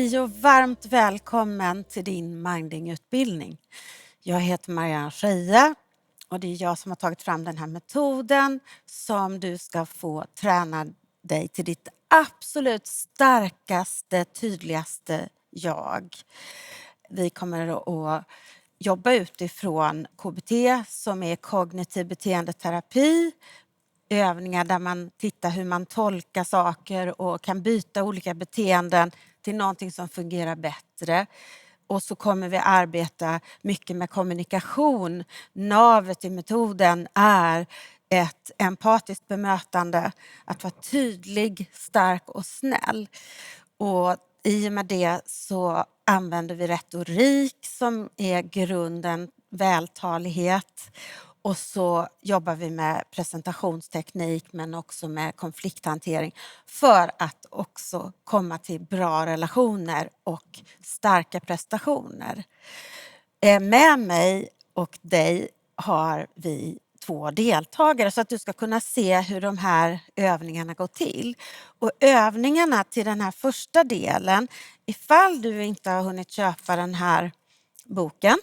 Hej och varmt välkommen till din minding-utbildning. Jag heter Marianne Scheie och det är jag som har tagit fram den här metoden som du ska få träna dig till ditt absolut starkaste, tydligaste jag. Vi kommer att jobba utifrån KBT som är kognitiv beteendeterapi. Övningar där man tittar hur man tolkar saker och kan byta olika beteenden till någonting som fungerar bättre. Och så kommer vi arbeta mycket med kommunikation. Navet i metoden är ett empatiskt bemötande. Att vara tydlig, stark och snäll. Och i och med det så använder vi retorik som är grunden, vältalighet. Och så jobbar vi med presentationsteknik men också med konflikthantering för att också komma till bra relationer och starka prestationer. Med mig och dig har vi 2 deltagare så att du ska kunna se hur de här övningarna går till. Och övningarna till den här första delen, ifall du inte har hunnit köpa den här boken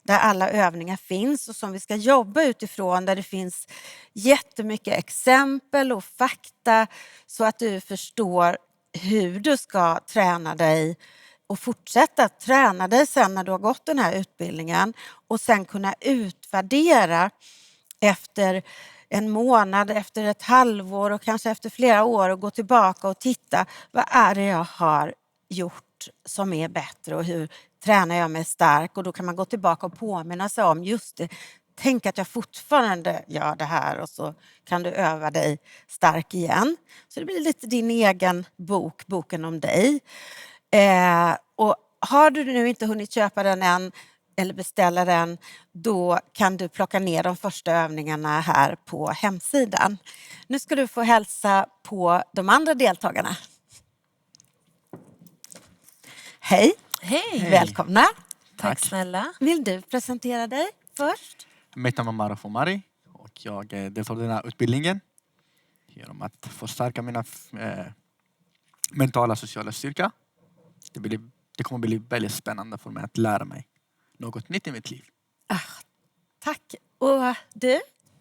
där alla övningar finns och som vi ska jobba utifrån, där det finns jättemycket exempel och fakta så att du förstår hur du ska träna dig och fortsätta träna dig sen när du har gått den här utbildningen och sen kunna utvärdera efter en månad, efter ett halvår och kanske efter flera år och gå tillbaka och titta vad är det jag har gjort som är bättre och hur tränar jag mig stark, och då kan man gå tillbaka och påminna sig om just det. Tänk att jag fortfarande gör det här och så kan du öva dig stark igen. Så det blir lite din egen bok, boken om dig. Och har du nu inte hunnit köpa den än eller beställa den, då kan du plocka ner de första övningarna här på hemsidan. Nu ska du få hälsa på de andra deltagarna. Hej! Hej! Välkomna! Tack snälla. Vill du presentera dig först? Mitt namn är Maruf Omari och jag deltar i den här utbildningen genom att förstärka mina mentala och sociala styrka. Det kommer bli väldigt spännande för mig att lära mig något nytt i mitt liv. Tack! Och du?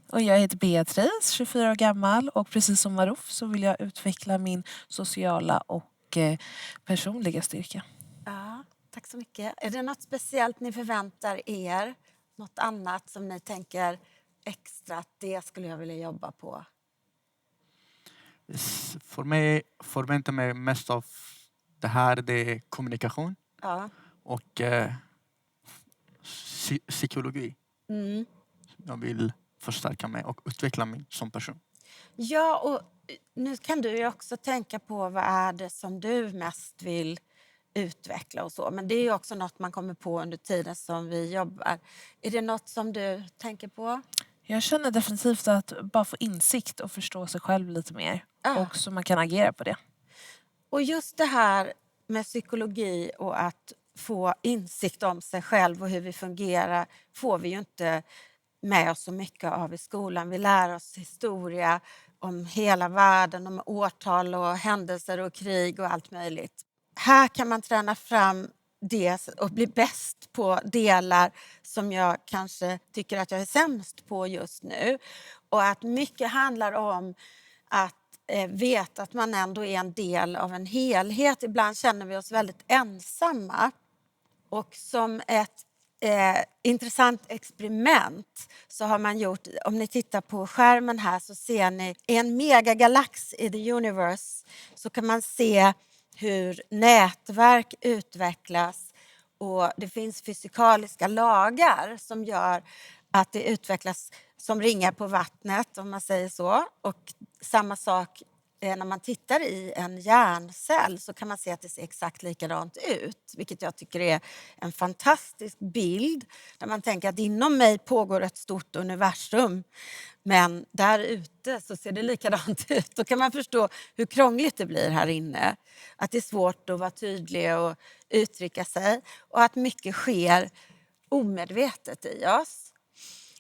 Och jag heter Beatrice, 24 år gammal, och precis som Maruf så vill jag utveckla min sociala och personliga styrka. Ja, tack så mycket. Är det något speciellt ni förväntar er? Något annat som ni tänker extra att det skulle jag vilja jobba på? För mig förväntar mig mest av det här, det är kommunikation och psykologi. Jag vill förstärka mig och utveckla mig som person. Ja, och nu kan du ju också tänka på vad är det som du mest vill utveckla och så. Men det är ju också något man kommer på under tiden som vi jobbar. Är det något som du tänker på? Jag känner definitivt att bara få insikt och förstå sig själv lite mer. Och så man kan agera på det. Och just det här med psykologi och att få insikt om sig själv och hur vi fungerar får vi ju inte med oss så mycket av i skolan. Vi lär oss historia om hela världen, om årtal och händelser och krig och allt möjligt. Här kan man träna fram det och bli bäst på delar som jag kanske tycker att jag är sämst på just nu. Och att mycket handlar om att veta att man ändå är en del av en helhet. Ibland känner vi oss väldigt ensamma. Och som ett intressant experiment så har man gjort, om ni tittar på skärmen här så ser ni en megagalax i the universe, så kan man se hur nätverk utvecklas och det finns fysikaliska lagar som gör att det utvecklas som ringar på vattnet, om man säger så. Och samma sak när man tittar i en hjärncell så kan man se att det ser exakt likadant ut. Vilket jag tycker är en fantastisk bild. Där man tänker att inom mig pågår ett stort universum. Men där ute så ser det likadant ut. Då kan man förstå hur krångligt det blir här inne. Att det är svårt att vara tydlig och uttrycka sig. Och att mycket sker omedvetet i oss.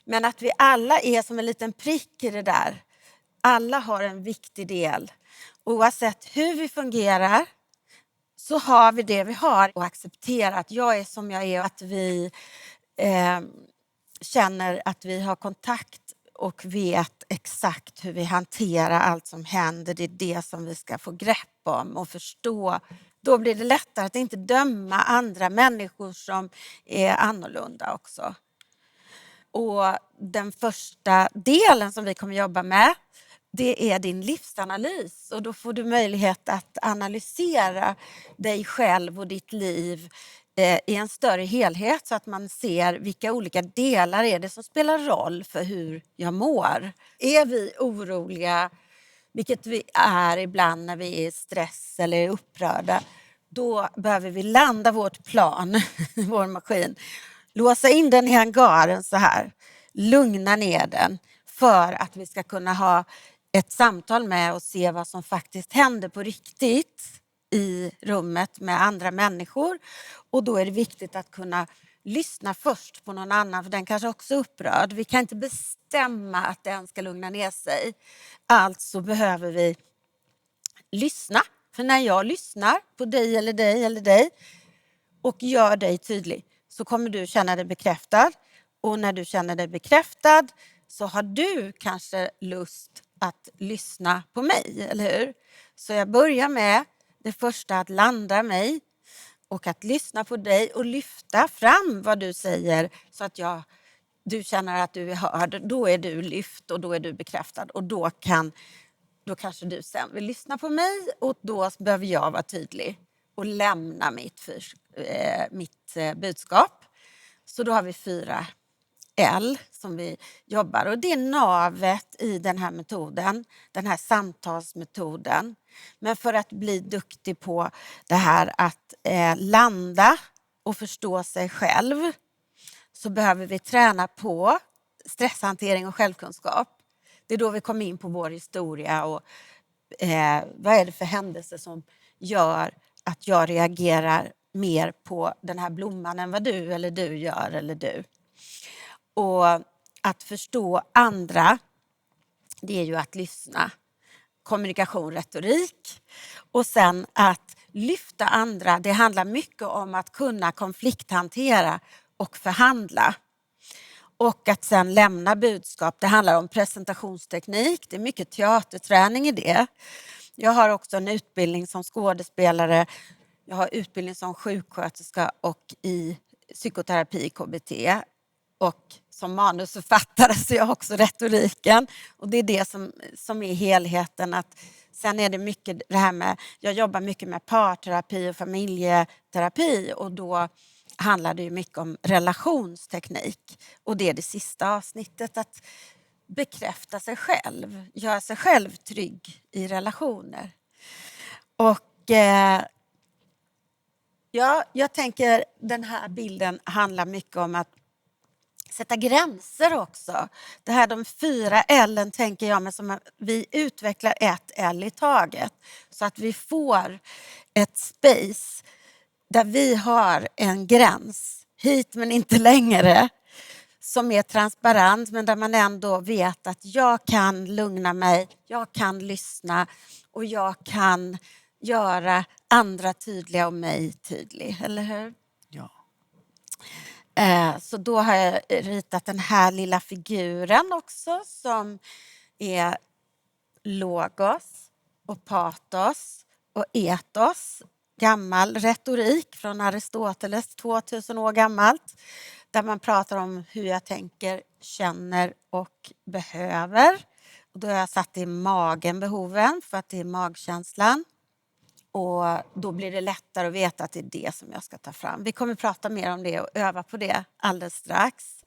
Men att vi alla är som en liten prick i det där. Alla har en viktig del. Oavsett hur vi fungerar så har vi det vi har och acceptera att jag är som jag är och att vi känner att vi har kontakt och vet exakt hur vi hanterar allt som händer. Det är det som vi ska få grepp om och förstå. Då blir det lättare att inte döma andra människor som är annorlunda också. Och den första delen som vi kommer jobba med, det är din livsanalys. Och då får du möjlighet att analysera dig själv och ditt liv i en större helhet så att man ser vilka olika delar är det som spelar roll för hur jag mår. Är vi oroliga, vilket vi är ibland när vi är i stress eller är upprörda, då behöver vi landa vårt plan, vår maskin, låsa in den i hangaren så här, lugna ner den för att vi ska kunna ha ett samtal med och se vad som faktiskt händer på riktigt i rummet med andra människor. Och då är det viktigt att kunna lyssna först på någon annan, för den kanske också är upprörd. Vi kan inte bestämma att den ska lugna ner sig. Alltså behöver vi lyssna. För när jag lyssnar på dig eller dig och gör dig tydlig, så kommer du känna dig bekräftad. Och när du känner dig bekräftad så har du kanske lust att lyssna på mig, eller hur? Så jag börjar med det första, att landa mig och att lyssna på dig och lyfta fram vad du säger så att du känner att du är hörd. Då är du lyft och då är du bekräftad och då kanske du sen vill lyssna på mig och då behöver jag vara tydlig och lämna mitt budskap. Så då har vi 4 L som vi jobbar, och det är navet i den här metoden, den här samtalsmetoden. Men för att bli duktig på det här att landa och förstå sig själv så behöver vi träna på stresshantering och självkunskap. Det är då vi kommer in på vår historia och vad är det för händelser som gör att jag reagerar mer på den här blomman än vad du gör eller du. Och att förstå andra, det är ju att lyssna. Kommunikation, retorik. Och sen att lyfta andra, det handlar mycket om att kunna konflikthantera och förhandla. Och att sen lämna budskap, det handlar om presentationsteknik. Det är mycket teaterträning i det. Jag har också en utbildning som skådespelare. Jag har utbildning som sjuksköterska och i psykoterapi, KBT. Och som manusförfattare så jag har också retoriken. Och det är det som är helheten. Att sen är det mycket det här med, jag jobbar mycket med parterapi och familjeterapi. Och då handlar det ju mycket om relationsteknik. Och det är det sista avsnittet, att bekräfta sig själv. Göra sig själv trygg i relationer. Och jag tänker den här bilden handlar mycket om att sätta gränser också. Det här, de 4 L:en tänker jag, men som vi utvecklar 1 L i taget. Så att vi får ett space där vi har en gräns. Hit men inte längre. Som är transparent men där man ändå vet att jag kan lugna mig. Jag kan lyssna och jag kan göra andra tydliga och mig tydlig. Eller hur? Ja. Så då har jag ritat den här lilla figuren också som är logos och patos och etos. Gammal retorik från Aristoteles, 2000 år gammalt. Där man pratar om hur jag tänker, känner och behöver. Och då har jag satt i magen behoven för att det är magkänslan. Och då blir det lättare att veta att det är det som jag ska ta fram. Vi kommer prata mer om det och öva på det alldeles strax.